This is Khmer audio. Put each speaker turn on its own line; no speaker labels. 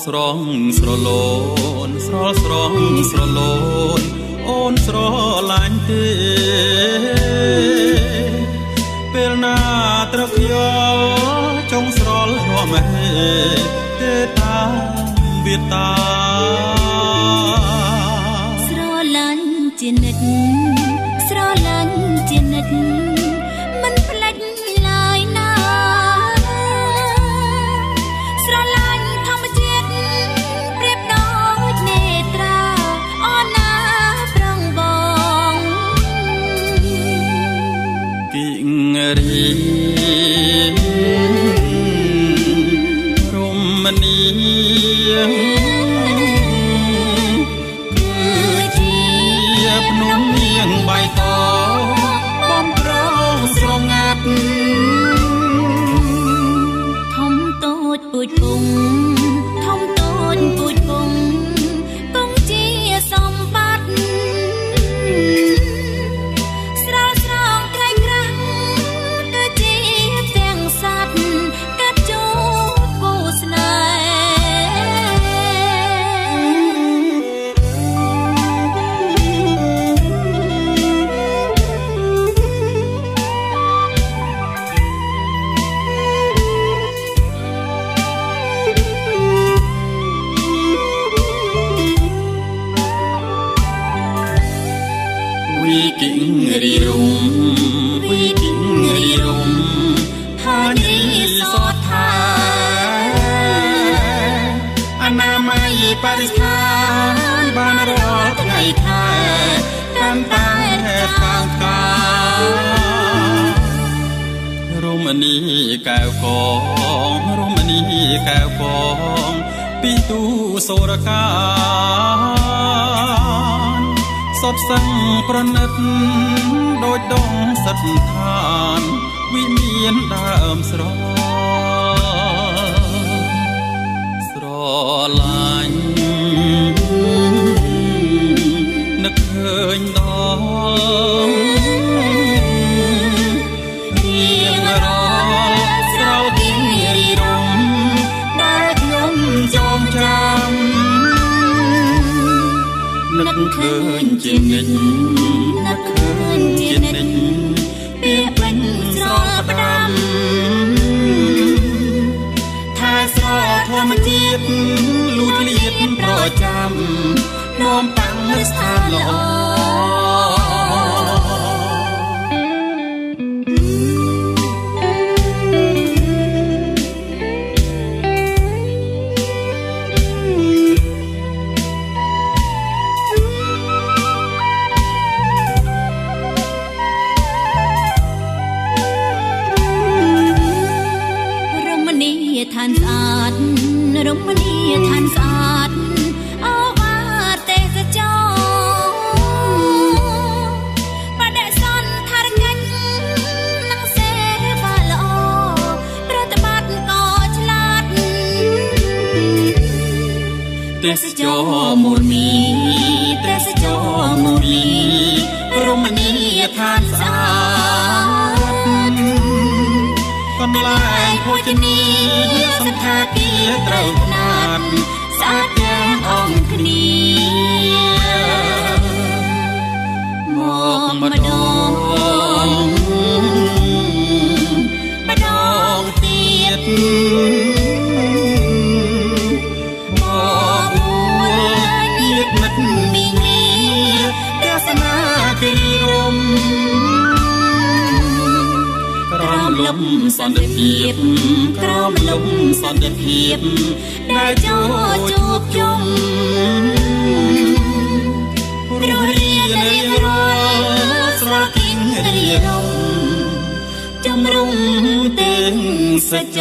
ស្រងស្រឡូនស្រលស្រងស្រឡូនអូនស្រឡាញ់ទេពេលណាត្រកយោចង់ស្រលរមហេទេតាវាតា
ស្រឡាញ់ជានិច្ចស្រឡាញ់ជានិច្ចមិនផ្លេចឡើយណាស្រឡាញ់ធម្មជាតិប្រៀបដូចនេត្រាអូនណាប្រងបង
គិងរីរមនីភ្នំមៀងបៃតងបំប្រងស្រងាត់
ធំតូចពូជពងធំតូចពូជពងគង់ជាសម្បត្តិស្រោស្រងត្រៃក្រាំងគឺជាទាំងសត្វកាត់ជួបគូស្នេ
វិគិងរីរំវិគិងរីរំហានីសតថាអនាម័យបរិស្ថានបានរាល់ថ្ងៃខែតាមតែខាងការមនីកែវកងរមនីកែវកងពីទូសូរកាសតសឹងប្រណិតដូចដងសិទ្ធឋានវិមានដើមស្រឡាញ់នឹកឃើញដល់រៀងរាល់ស្រោទៀងរីរំដែលខ្ញុំចងចាំនឹកឃើញជានិច្ច
នឹកឃើញជានិច្ចពាក្យពេញស្រលផ្ដាំ
ថាស្រធម្មជាតិលួចលៀតប្រចាំនាំប៉ាំងនៅស្ថានល្អ
ឋានស្អាតរមណីយដ្ឋានស្អាតអូបាទេសចរបដិសន្ធារកិច្ចនឹងសេវាល្អប្រតិបត្តិក៏ឆ្លាត
ទេសចរមូលមីទេសចរមូលមីរមណីយដ្ឋានស្អាតកន្លែងភោជនីសន្តាគារត្រូវខ្នាតស្អាតទាំងអង្គគ្នាមកម្ដងទៀតមកអួយញាតិមិត្តមីងីទេសនាគិរីរំក្រមលំសន្តិភាពក្រមលំសន្តិភាពដែលជួបជុំរស់រានរៀងរាល់ស្រគិងរីរំជំរុំទាំងសច្ច